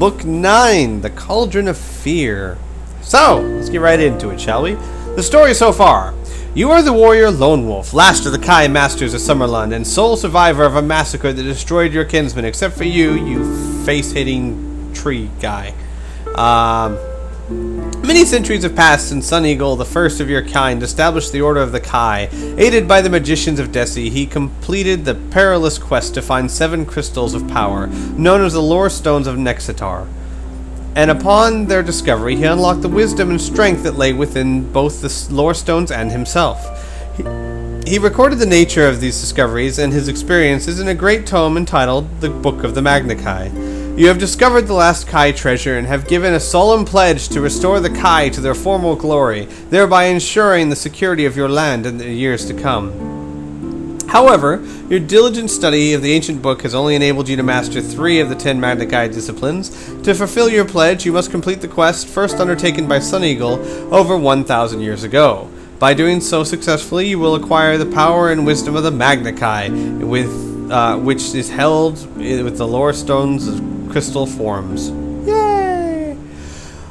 Book 9, The Cauldron of Fear. So, let's get right into it, shall we? The story so far. You are the warrior Lone Wolf, last of the Kai Masters of Summerland, and sole survivor of a massacre that destroyed your kinsmen, except for you face-hitting tree guy. Many centuries have passed since Sun Eagle, the first of your kind, established the Order of the Kai. Aided by the magicians of Desi, he completed the perilous quest to find 7 crystals of power, known as the Lore Stones of Nexitar. And upon their discovery, he unlocked the wisdom and strength that lay within both the Lore Stones and himself. He recorded the nature of these discoveries and his experiences in a great tome entitled The Book of the Magna Kai. You have discovered the last Kai treasure and have given a solemn pledge to restore the Kai to their former glory, thereby ensuring the security of your land in the years to come. However, your diligent study of the ancient book has only enabled you to master 3 of the 10 Magna Kai disciplines. To fulfill your pledge, you must complete the quest first undertaken by Sun Eagle over 1,000 years ago. By doing so successfully, you will acquire the power and wisdom of the Magna Kai, which is held with the Lore Stones of crystal forms. Yay!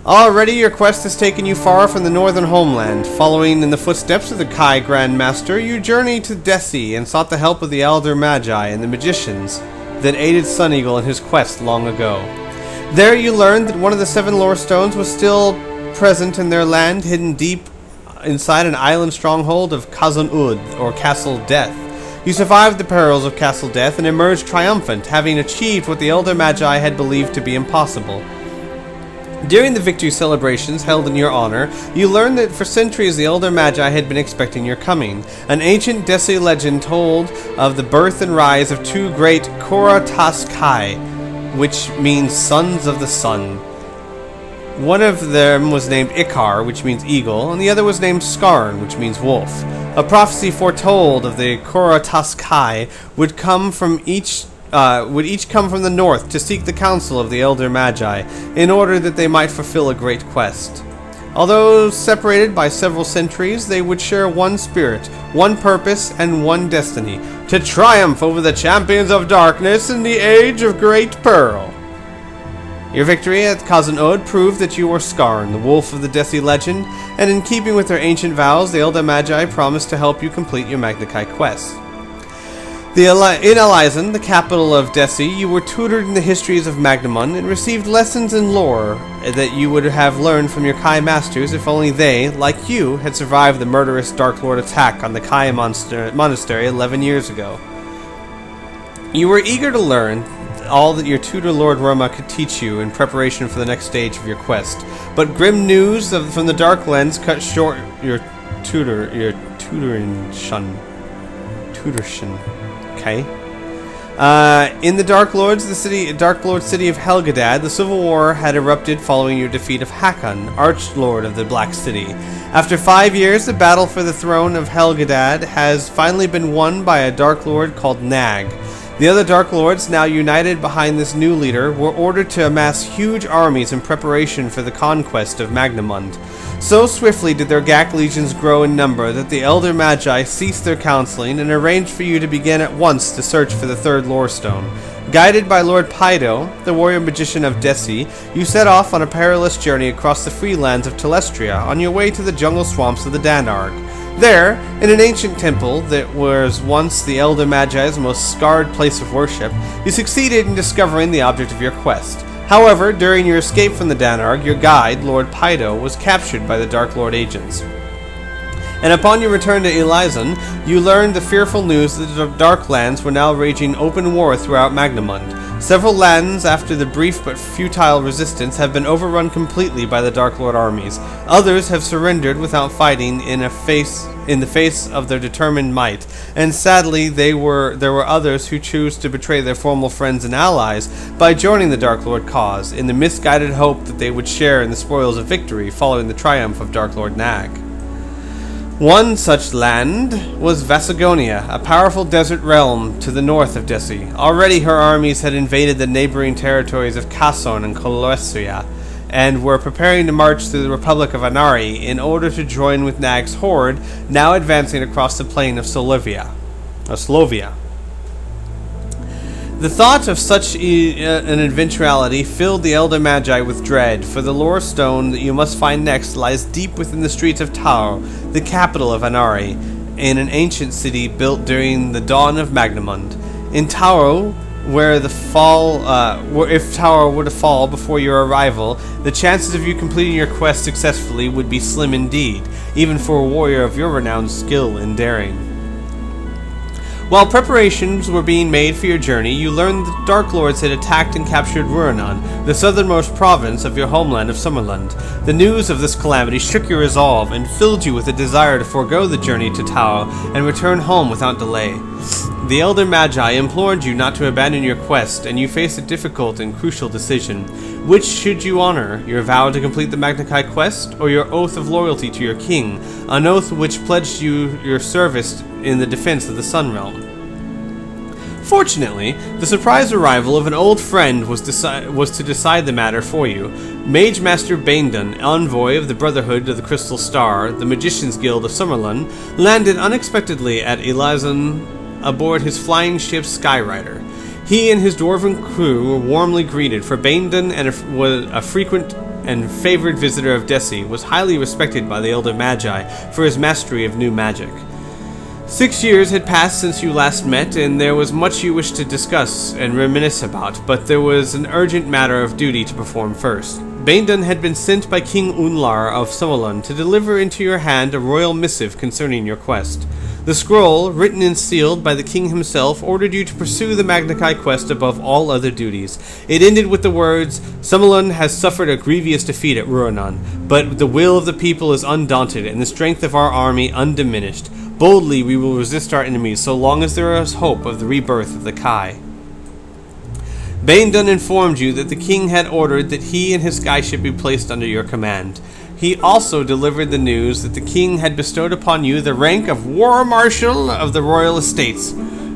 Already your quest has taken you far from the northern homeland. Following in the footsteps of the Kai Grand Master, you journeyed to Desi and sought the help of the Elder Magi and the magicians that aided Sun Eagle in his quest long ago. There you learned that one of the 7 Lore Stones was still present in their land, hidden deep inside an island stronghold of Kazan Ud, or Castle Death. You survived the perils of Castle Death and emerged triumphant, having achieved what the Elder Magi had believed to be impossible. During the victory celebrations held in your honor, you learned that for centuries the Elder Magi had been expecting your coming. An ancient Desi legend told of the birth and rise of 2 great Koratas Kai, which means sons of the sun. One of them was named Ikar, which means eagle, and the other was named Skarn, which means wolf. A prophecy foretold of the Koratas Kai would each come from the north to seek the counsel of the Elder Magi, in order that they might fulfill a great quest. Although separated by several centuries, they would share one spirit, one purpose, and one destiny, to triumph over the champions of darkness in the age of Great Pearl. Your victory at Kazan Od proved that you were Skarn, the wolf of the Desi legend, and in keeping with their ancient vows, the Elder Magi promised to help you complete your Magna Kai quest. In Elizan, the capital of Desi, you were tutored in the histories of Magnamund and received lessons in lore that you would have learned from your Kai masters if only they, like you, had survived the murderous Dark Lord attack on the Kai monastery 11 years ago. You were eager to learn all that your tutor Lord Roma could teach you in preparation for the next stage of your quest, but grim news from the Dark Lens cut short your tutorshin. Okay. In the Dark Lord city of Helgadad, the civil war had erupted following your defeat of Hakon, Archlord of the Black City. After 5 years, the battle for the throne of Helgadad has finally been won by a Dark Lord called Nag. The other Dark Lords, now united behind this new leader, were ordered to amass huge armies in preparation for the conquest of Magnamund. So swiftly did their Gak legions grow in number that the Elder Magi ceased their counseling and arranged for you to begin at once to search for the 3rd Lore Stone. Guided by Lord Pydo, the warrior magician of Desi, you set off on a perilous journey across the free lands of Telestria on your way to the jungle swamps of the Danarg. There, in an ancient temple that was once the Elder Magi's most scarred place of worship, you succeeded in discovering the object of your quest. However, during your escape from the Danarg, your guide, Lord Pydo, was captured by the Dark Lord agents. And upon your return to Elizan, you learned the fearful news that the Dark Lands were now waging open war throughout Magnamund. Several lands, after the brief but futile resistance, have been overrun completely by the Dark Lord armies. Others have surrendered without fighting in the face of their determined might. And sadly, there were others who chose to betray their former friends and allies by joining the Dark Lord cause, in the misguided hope that they would share in the spoils of victory following the triumph of Dark Lord Nag. One such land was Vasagonia, a powerful desert realm to the north of Desi. Already her armies had invaded the neighboring territories of Kasson and Kolesria, and were preparing to march through the Republic of Anari in order to join with Nag's horde, now advancing across the plain of Slovia. The thought of such an eventuality filled the elder magi with dread, for the lore stone that you must find next lies deep within the streets of Tau, the capital of Anari, in an ancient city built during the dawn of Magnamund. In Tau, if Tower were to fall before your arrival, the chances of you completing your quest successfully would be slim indeed, even for a warrior of your renowned skill and daring. While preparations were being made for your journey, you learned that the Dark Lords had attacked and captured Ruanon, the southernmost province of your homeland of Summerland. The news of this calamity shook your resolve and filled you with a desire to forego the journey to Tau and return home without delay. The Elder Magi implored you not to abandon your quest, and you faced a difficult and crucial decision. Which should you honor, your vow to complete the Magna Chi quest, or your oath of loyalty to your king, an oath which pledged you your service in the defense of the Sun Realm? Fortunately, the surprise arrival of an old friend was to decide the matter for you. Mage Master Baindon, envoy of the Brotherhood of the Crystal Star, the Magicians Guild of Summerlun, landed unexpectedly at Elizon aboard his flying ship Skyrider. He and his dwarven crew were warmly greeted, for Baindon was a frequent and favored visitor of Desi, was highly respected by the Elder Magi for his mastery of new magic. 6 years had passed since you last met, and there was much you wished to discuss and reminisce about, but there was an urgent matter of duty to perform first. Baindon had been sent by King Unlar of Summerlun to deliver into your hand a royal missive concerning your quest. The scroll, written and sealed by the king himself, ordered you to pursue the Magna Chi quest above all other duties. It ended with the words, "Summerlun has suffered a grievous defeat at Ruanon, but the will of the people is undaunted and the strength of our army undiminished. Boldly we will resist our enemies so long as there is hope of the rebirth of the Kai." Baindon informed you that the king had ordered that he and his skyship be placed under your command. He also delivered the news that the king had bestowed upon you the rank of War Marshal of the Royal Estates.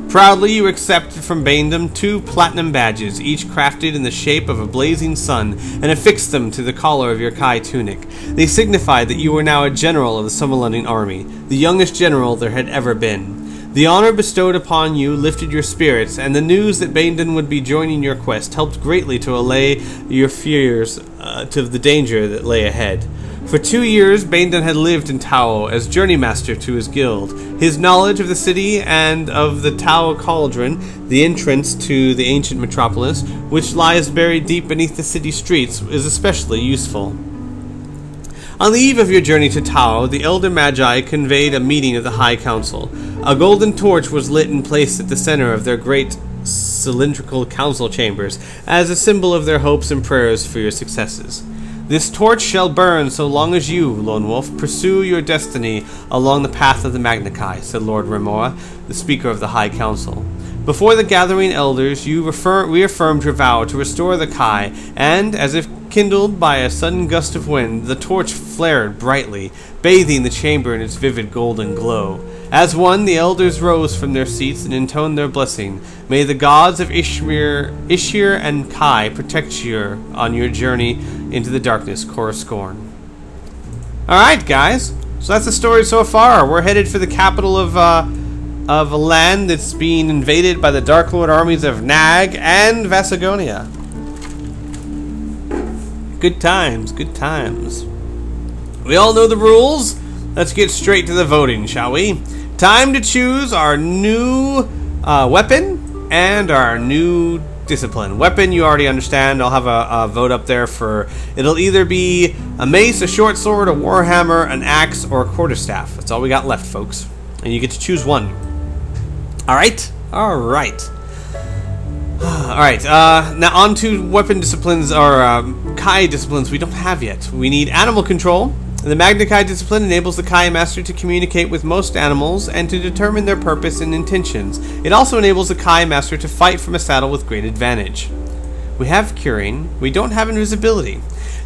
Proudly you accepted from Baindon 2 platinum badges, each crafted in the shape of a blazing sun, and affixed them to the collar of your Kai tunic. They signified that you were now a general of the Summerlunding army, the youngest general there had ever been. The honor bestowed upon you lifted your spirits, and the news that Baindon would be joining your quest helped greatly to allay your fears to the danger that lay ahead. For 2 years, Baindon had lived in Tau as journeymaster to his guild. His knowledge of the city and of the Tau Cauldron, the entrance to the ancient metropolis, which lies buried deep beneath the city streets, is especially useful. On the eve of your journey to Tau, the Elder Magi conveyed a meeting of the High Council. A golden torch was lit and placed at the center of their great cylindrical council chambers, as a symbol of their hopes and prayers for your successes. "This torch shall burn so long as you, Lone Wolf, pursue your destiny along the path of the Magna Chi," said Lord Remora, the Speaker of the High Council. Before the gathering elders, you reaffirmed your vow to restore the Kai, and, as if kindled by a sudden gust of wind, the torch flared brightly, bathing the chamber in its vivid golden glow. As one, the elders rose from their seats and intoned their blessing. "May the gods of Ishir and Kai protect you on your journey into the darkness, Cora Scorn." Alright, guys. So that's the story so far. We're headed for the capital of a land that's being invaded by the Dark Lord armies of Nag and Vasagonia. Good times, good times. We all know the rules. Let's get straight to the voting, shall we? Time to choose our new weapon and our new discipline. Weapon, you already understand. I'll have a vote up there for... It'll either be a mace, a short sword, a warhammer, an axe, or a quarterstaff. That's all we got left, folks. And you get to choose one. Alright? Alright. Alright, now on to weapon disciplines, or Kai disciplines we don't have yet. We need animal control. The Magna Chi discipline enables the Kai Master to communicate with most animals and to determine their purpose and intentions. It also enables the Kai Master to fight from a saddle with great advantage. We have Curing. We don't have Invisibility.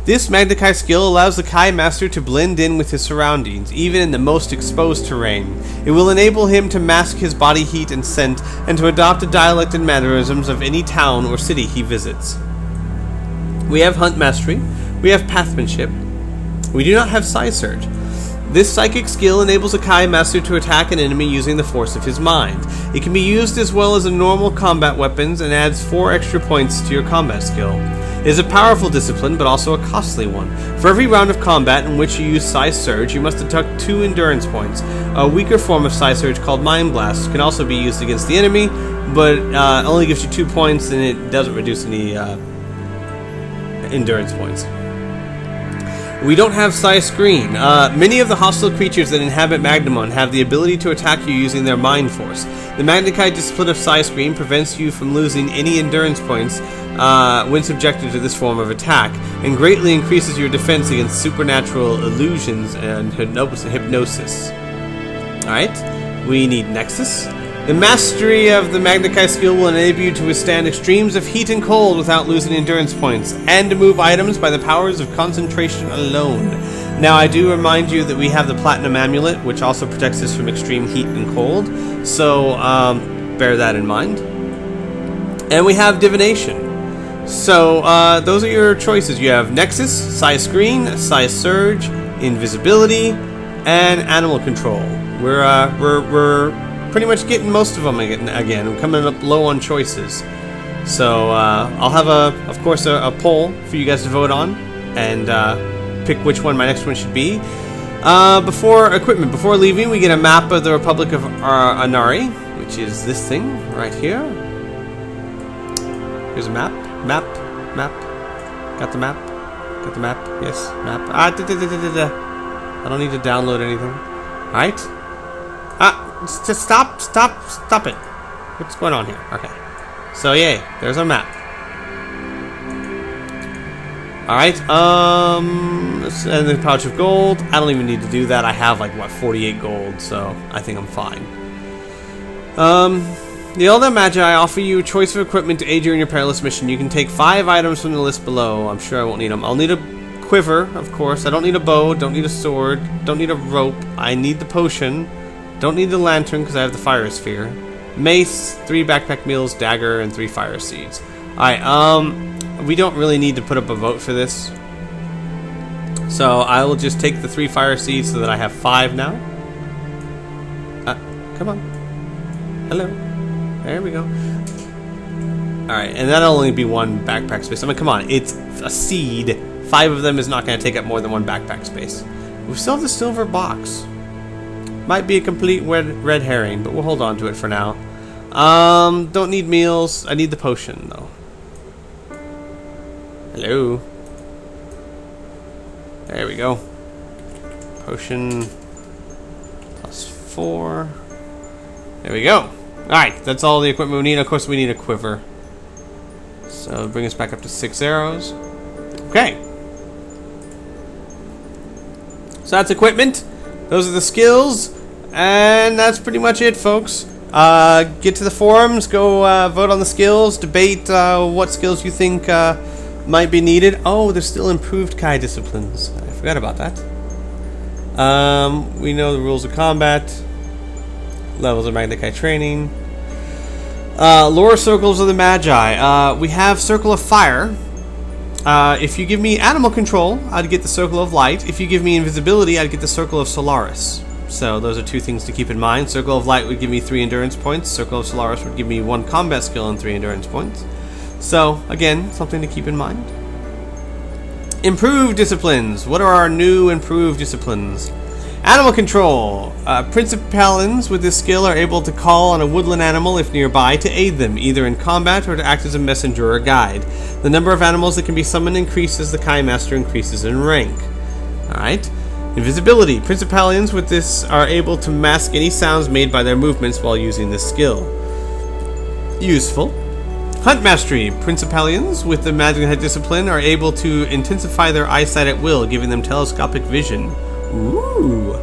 This Magna Chi skill allows the Kai Master to blend in with his surroundings, even in the most exposed terrain. It will enable him to mask his body heat and scent, and to adopt the dialect and mannerisms of any town or city he visits. We have Hunt Mastery. We have Pathmanship. We do not have Psi Surge. This psychic skill enables a Kai Master to attack an enemy using the force of his mind. It can be used as well as in normal combat weapons and adds 4 extra points to your combat skill. It is a powerful discipline, but also a costly one. For every round of combat in which you use Psi Surge, you must deduct 2 endurance points. A weaker form of Psi Surge called Mind Blast can also be used against the enemy, but only gives you 2 points and it doesn't reduce any endurance points. We don't have Psi Screen. Many of the hostile creatures that inhabit Magnamon have the ability to attack you using their Mind Force. The Magnekai discipline of Psi Screen prevents you from losing any endurance points when subjected to this form of attack, and greatly increases your defense against supernatural illusions and hypnosis. Alright, we need Nexus. The mastery of the Magnekai skill will enable you to withstand extremes of heat and cold without losing endurance points, and to move items by the powers of concentration alone. Now, I do remind you that we have the Platinum Amulet, which also protects us from extreme heat and cold, so bear that in mind. And we have Divination. So, those are your choices. You have Nexus, Psi Screen, Psi Surge, Invisibility, and Animal Control. We're pretty much getting most of them again. We're coming up low on choices. So I'll have of course a poll for you guys to vote on and pick which one my next one should be. Before leaving, we get a map of the Republic of Anari, which is this thing right here. Here's a map. Got the map. Yes, map. I don't need to download anything. All right. Just stop it. What's going on here? Okay. So, yay, there's our map. Alright, and the pouch of gold. I don't even need to do that. I have, 48 gold, so I think I'm fine. The Elder Magi offer you a choice of equipment to aid you in your perilous mission. You can take 5 items from the list below. I'm sure I won't need them. I'll need a quiver, of course. I don't need a bow, don't need a sword, don't need a rope. I need the potion. Don't need the lantern because I have the fire sphere. Mace, 3 backpack meals, dagger, and 3 fire seeds. Alright, we don't really need to put up a vote for this. So I will just take the 3 fire seeds so that I have 5 now. Come on. Hello. There we go. Alright, and that'll only be 1 backpack space. I mean, come on, it's a seed. 5 of them is not going to take up more than 1 backpack space. We still have the silver box. Might be a complete red herring, but we'll hold on to it for now. Don't need meals. I need the potion, though. Hello. There we go. Potion +4. There we go. Alright, that's all the equipment we need. Of course, we need a quiver. So, bring us back up to 6 arrows. Okay. So that's equipment. Those are the skills. And that's pretty much it, folks. Get to the forums, go vote on the skills, debate what skills you think might be needed. Oh, there's still improved Kai disciplines. I forgot about that. We know the rules of combat, levels of Magnekai training, lore circles of the Magi. We have Circle of Fire. If you give me Animal Control, I'd get the Circle of Light. If you give me Invisibility, I'd get the Circle of Solaris. So those are 2 things to keep in mind. Circle of Light would give me 3 endurance points. Circle of Solaris would give me 1 combat skill and 3 endurance points. So, again, something to keep in mind. Improved disciplines. What are our new improved disciplines? Animal Control. Principalians with this skill are able to call on a woodland animal if nearby to aid them, either in combat or to act as a messenger or guide. The number of animals that can be summoned increases as the Kai Master increases in rank. Alright. Invisibility. Principalians with this are able to mask any sounds made by their movements while using this skill. Useful. Hunt Mastery. Principalians with the Magnekai discipline are able to intensify their eyesight at will, giving them telescopic vision. Ooh.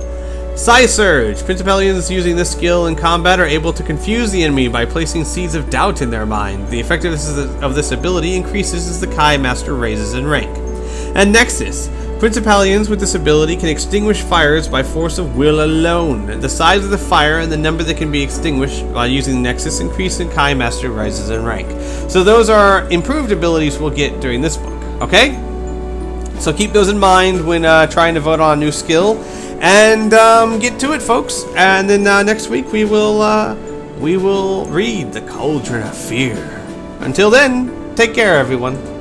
Psi Surge. Principalians using this skill in combat are able to confuse the enemy by placing seeds of doubt in their mind. The effectiveness of this ability increases as the Kai Master raises in rank. And Nexus. Principalians with this ability can extinguish fires by force of will alone. The size of the fire and the number that can be extinguished while using the Nexus increase and Kai Master rises in rank. So those are improved abilities we'll get during this book, okay? So keep those in mind when trying to vote on a new skill. and get to it, folks. And then next week we will read the Cauldron of Fear. Until then, take care, everyone.